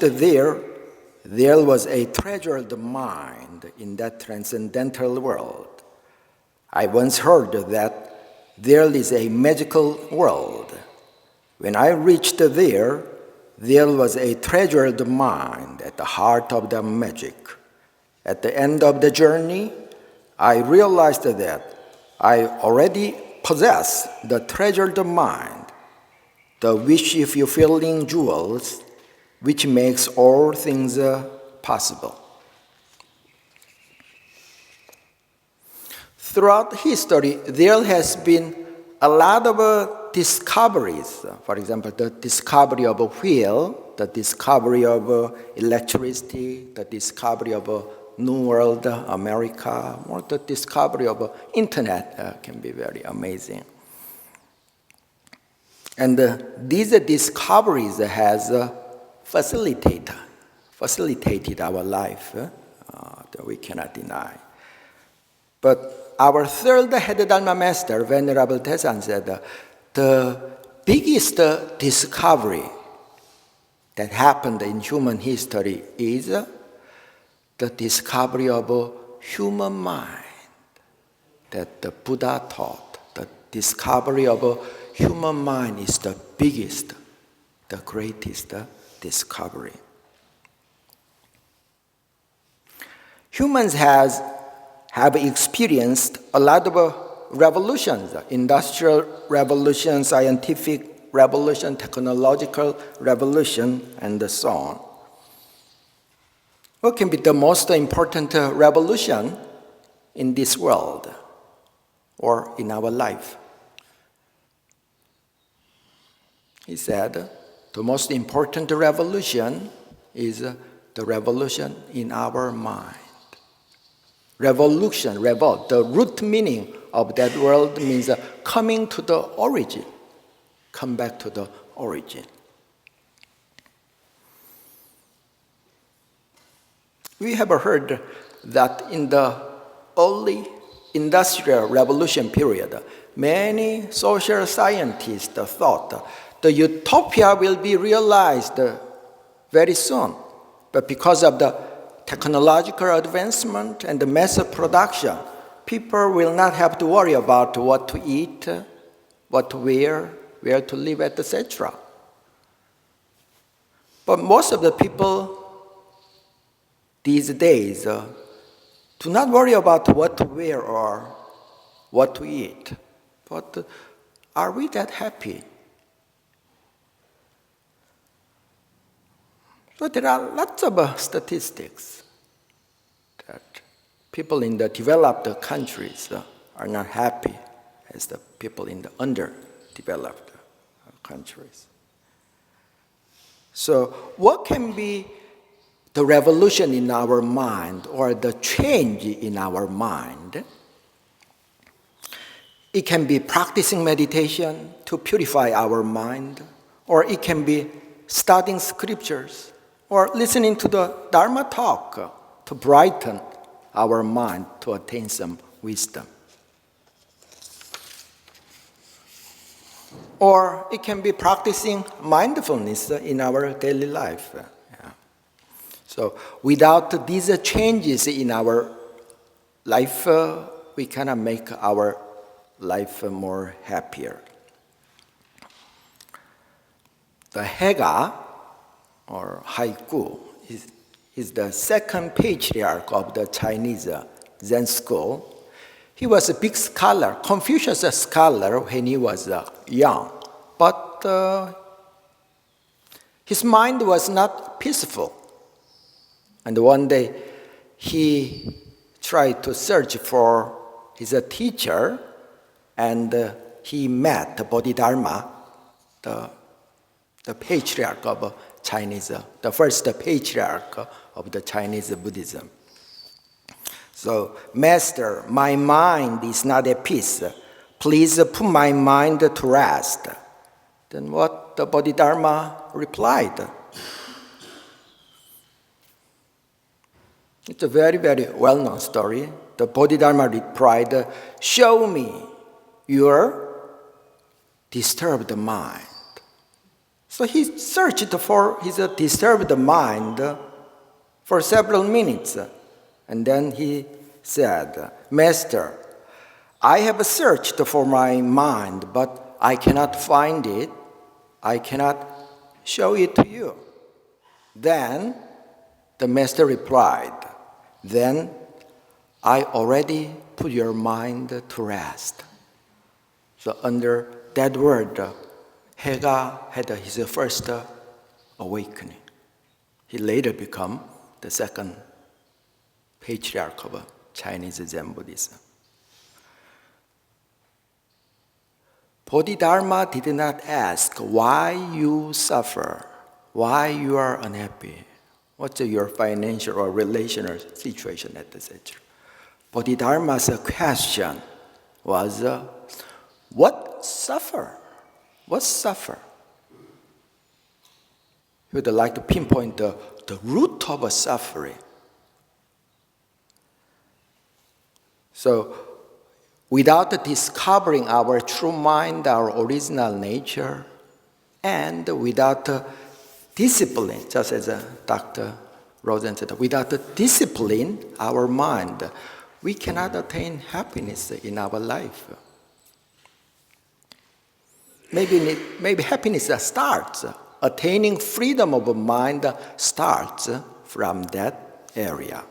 there was a treasured mind in that transcendental world. I once heard that there is a magical world. When I reached there was a treasured mind at the heart of the magic. At the end of the journey, I realized that I already possess the treasured mind, the wish-fulfilling jewels, which makes all things possible. Throughout history, there has been a lot of discoveries. For example, the discovery of a wheel, the discovery of electricity, the discovery of a New World, America, or the discovery of internet can be very amazing. And these discoveries has facilitated our life, that we cannot deny. But our third head Dharma master, Venerable Taesan, said the biggest discovery that happened in human history is the discovery of a human mind that the Buddha taught. The discovery of a human mind is the biggest, the greatest discovery. Humans have experienced a lot of revolutions, industrial revolution, scientific revolution, technological revolution, and so on. What can be the most important revolution in this world or in our life? He said, the most important revolution is the revolution in our mind. Revolution, revolt, the root meaning of that word means coming to the origin. Come back to the origin. We have heard that in the early industrial revolution period, many social scientists thought the utopia will be realized very soon. But because of the technological advancement and the mass production, people will not have to worry about what to eat, what to wear, where to live, etc. But most of the people these days do not worry about what to wear or what to eat. But are we that happy? So there are lots of statistics that people in the developed countries are not happy as the people in the underdeveloped countries. So what can be the revolution in our mind or the change in our mind? It can be practicing meditation to purify our mind, or it can be studying scriptures, or listening to the Dharma Talk to brighten our mind to attain some wisdom. Or it can be practicing mindfulness in our daily life. So without these changes in our life, we cannot make our life more happier. The Hega, or haiku, is the second patriarch of the Chinese Zen school. He was a big scholar, Confucius scholar when he was young, but his mind was not peaceful. And one day he tried to search for his teacher, and he met the Bodhidharma, the patriarch of Chinese, the first patriarch of the Chinese Buddhism. So, Master, my mind is not at peace. Please put my mind to rest. Then what the Bodhidharma replied? It's a very, very well-known story. The Bodhidharma replied, show me your disturbed mind. So he searched for his disturbed mind for several minutes. And then he said, Master, I have searched for my mind, but I cannot find it. I cannot show it to you. Then the master replied, then I already put your mind to rest. So under that word, Haega had his first awakening. He later became the second patriarch of Chinese Zen Buddhism. Bodhidharma did not ask why you suffer, why you are unhappy, what's your financial or relational situation, etc. Bodhidharma's question was, what suffer? What suffer? He would like to pinpoint the root of suffering. So, without discovering our true mind, our original nature, and without discipline, just as Dr. Rosen said, without discipline, our mind, we cannot attain happiness in our life. Maybe happiness starts, attaining freedom of mind starts from that area.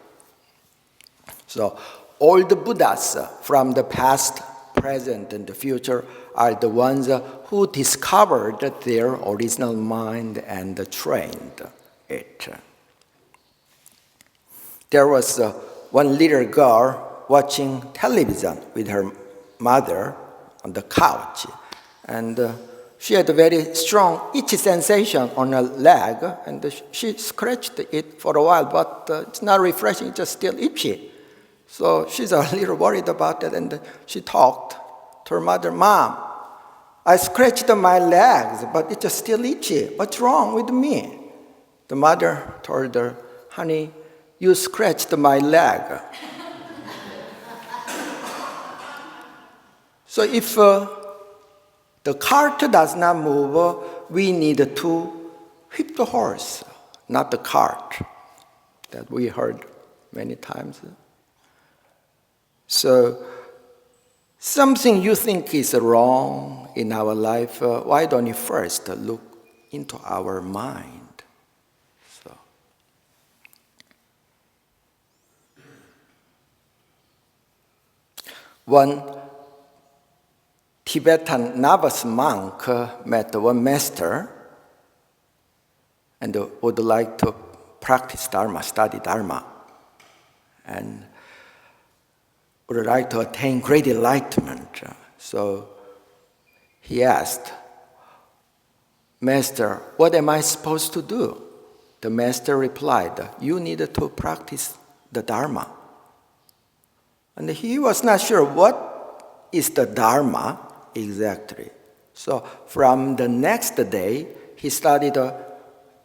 So all the Buddhas from the past, present, and the future are the ones who discovered their original mind and trained it. There was one little girl watching television with her mother on the couch, and she had a very strong itchy sensation on her leg, and she scratched it for a while, but it's not refreshing, it's just still itchy. So she's a little worried about that, and she talked to her mother, Mom, I scratched my legs, but it's just still itchy. What's wrong with me? The mother told her, honey, you scratched my leg. So if the cart does not move, we need to whip the horse, not the cart, that we heard many times. So, something you think is wrong in our life, why don't you first look into our mind? So, one Tibetan novice monk met one master and would like to practice Dharma, study Dharma, and would like to attain great enlightenment. So he asked, Master, what am I supposed to do? The master replied, you need to practice the Dharma. And he was not sure what is the Dharma exactly. So from the next day, he studied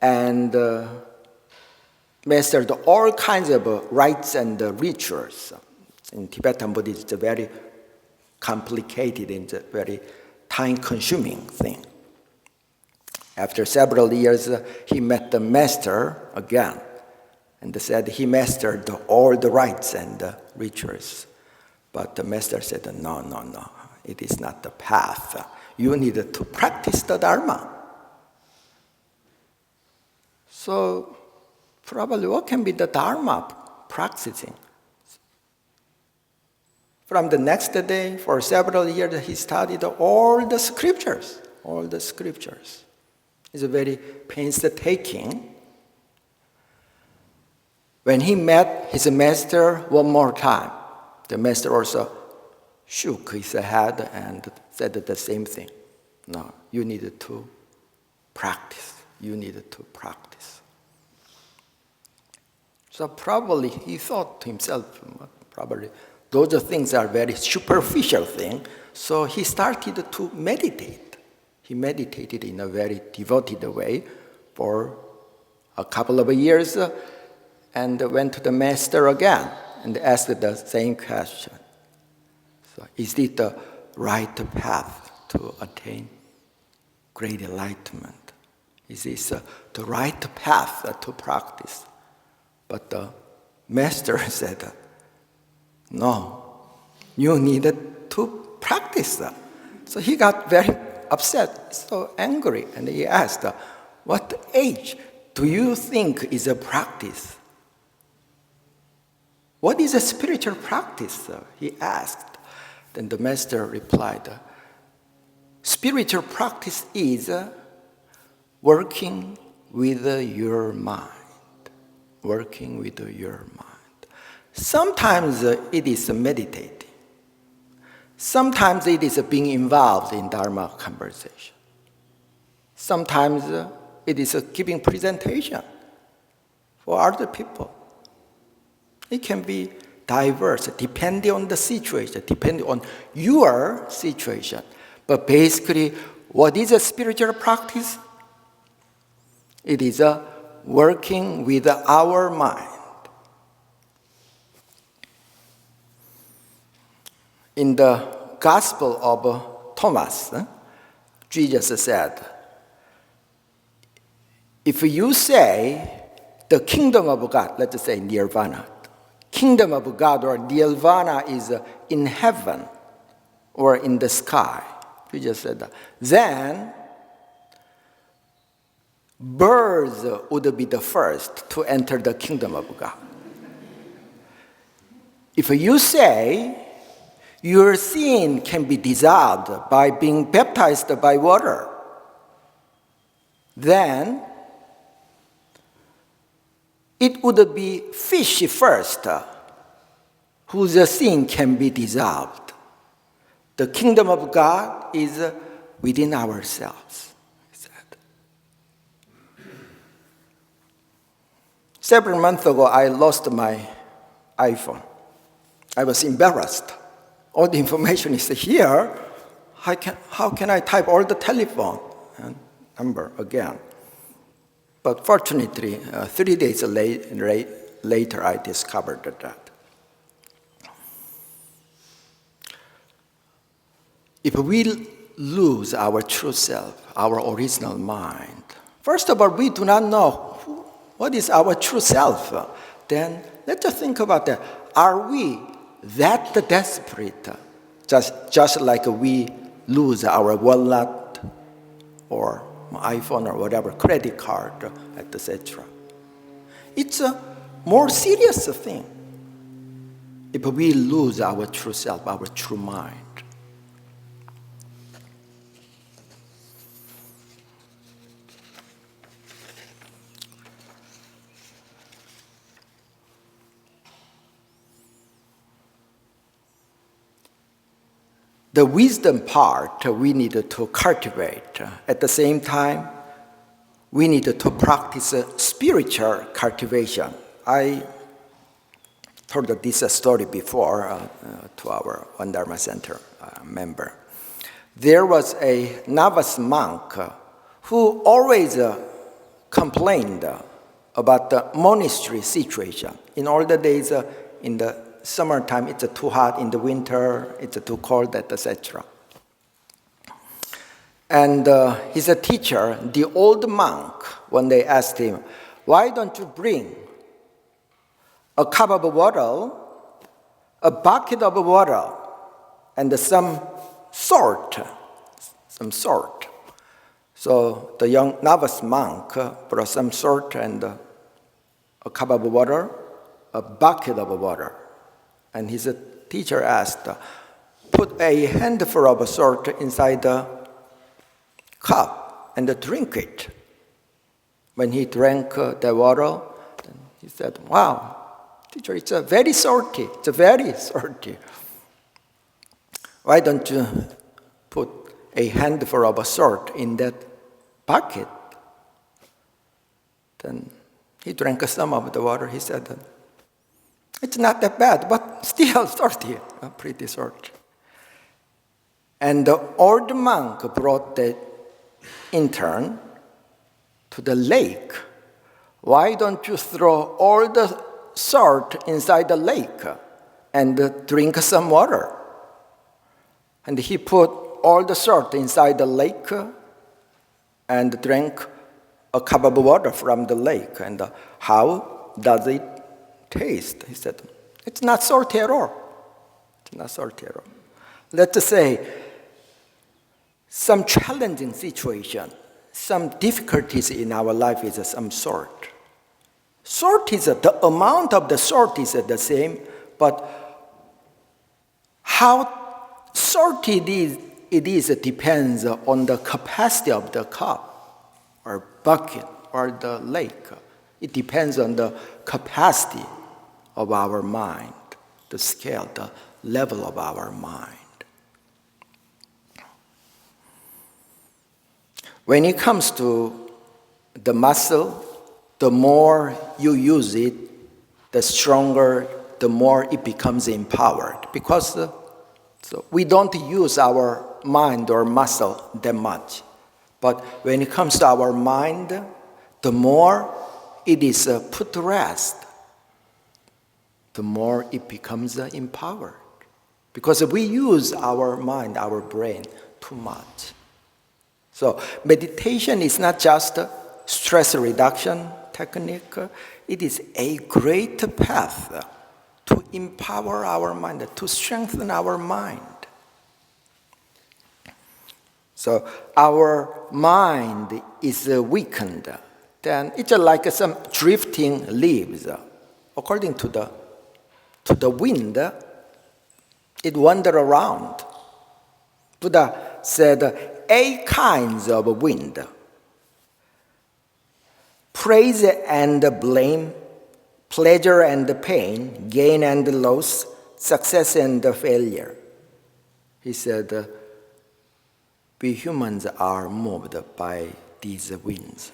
and mastered all kinds of rites and rituals. In Tibetan Buddhism, it's a very complicated and very time-consuming thing. After several years, he met the master again and said he mastered all the rites and rituals. But the master said, no, it is not the path. You need to practice the Dharma. So probably what can be the Dharma practicing? From the next day, for several years, he studied all the scriptures. All the scriptures. It's very painstaking. When he met his master one more time, the master also shook his head and said the same thing. No, you need to practice. You need to practice. So probably he thought to himself, probably, those things are very superficial things. So he started to meditate. He meditated in a very devoted way for a couple of years and went to the master again and asked the same question. So is it the right path to attain great enlightenment? Is this the right path to practice? But the master said, no, you needed to practice. So he got very upset, so angry, and he asked, what age do you think is a practice? What is a spiritual practice? He asked. Then the master replied, spiritual practice is working with your mind. Working with your mind. Sometimes it is meditating. Sometimes it is being involved in Dharma conversation. Sometimes it is giving presentation for other people. It can be diverse, depending on the situation, depending on your situation. But basically, what is a spiritual practice? It is working with our mind. In the Gospel of Thomas, Jesus said, if you say the kingdom of God, let's say nirvana, kingdom of God or nirvana is in heaven or in the sky, Jesus said that, then birds would be the first to enter the kingdom of God. If you say your sin can be dissolved by being baptized by water, then it would be fish first whose sin can be dissolved. The kingdom of God is within ourselves, he said. Several months ago, I lost my iPhone. I was embarrassed. All the information is here. How can I type all the telephone number again? But fortunately, 3 days later, I discovered that. If we lose our true self, our original mind, first of all, we do not know what is our true self. Then let's just think about that. Are we that desperate, just like we lose our wallet or iPhone or whatever, credit card, etc.? It's a more serious thing if we lose our true self, our true mind. The wisdom part we need to cultivate. At the same time, we need to practice spiritual cultivation. I told this story before to our One Dharma Center member. There was a novice monk who always complained about the monastery situation. In all the days in the summertime, it's too hot. In the winter, it's too cold, etc. And his teacher, the old monk, one day asked him, why don't you bring a cup of water, a bucket of water, and some salt? So the young novice monk brought some salt and a cup of water, a bucket of water. And his teacher asked, put a handful of salt inside the cup and drink it. When he drank the water, he said, wow, teacher, it's very salty. It's very salty. Why don't you put a handful of salt in that bucket? Then he drank some of the water. He said, it's not that bad, but still salty, pretty salty. And the old monk brought the intern to the lake. Why don't you throw all the salt inside the lake and drink some water? And he put all the salt inside the lake and drank a cup of water from the lake, and how does it taste? He said, it's not salty at all. It's not salty at all. Let's say some challenging situation, some difficulties in our life is some salt. Salt is, the amount of the salt is the same, but how salty it is depends on the capacity of the cup or bucket or the lake. It depends on the capacity of our mind, the scale, the level of our mind. When it comes to the muscle, the more you use it, the stronger, the more it becomes empowered. Because so we don't use our mind or muscle that much. But when it comes to our mind, the more it is put to rest, the more it becomes empowered. Because we use our mind, our brain, too much. So meditation is not just a stress reduction technique. It is a great path to empower our mind, to strengthen our mind. So our mind is weakened. Then it's like some drifting leaves. According to the wind, it wanders around. Buddha said 8 kinds of wind: praise and blame, pleasure and pain, gain and loss, success and failure. He said, we humans are moved by these winds.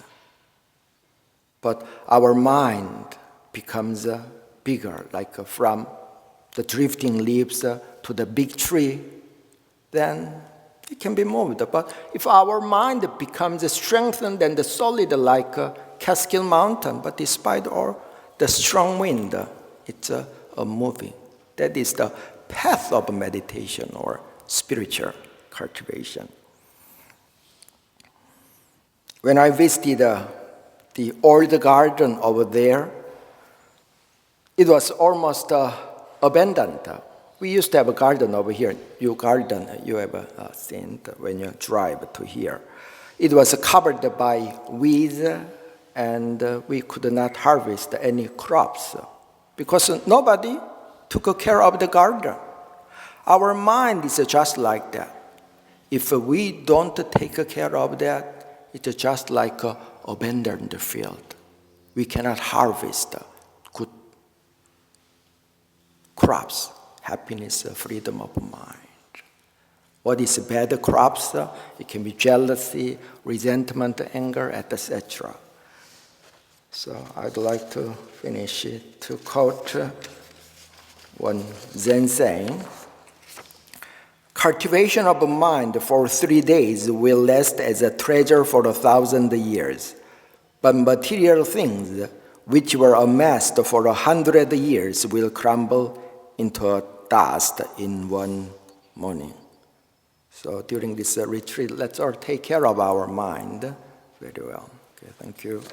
But our mind becomes bigger, like from the drifting leaves to the big tree, then it can be moved. But if our mind becomes strengthened and solid like Catskill Mountain, but despite all the strong wind, it's moving. That is the path of meditation or spiritual cultivation. When I visited the old garden over there, it was almost abandoned. We used to have a garden over here. Your garden, you have seen when you drive to here. It was covered by weeds, and we could not harvest any crops because nobody took care of the garden. Our mind is just like that. If we don't take care of that, it's just like an abandoned field. We cannot harvest good crops, happiness, freedom of mind. What is bad crops? It can be jealousy, resentment, anger, etc. So I'd like to finish it to quote one Zen saying: cultivation of mind for 3 days will last as a treasure for 1,000 years, but material things which were amassed for 100 years will crumble into dust in one morning. So during this retreat, let's all take care of our mind very well. Okay, thank you.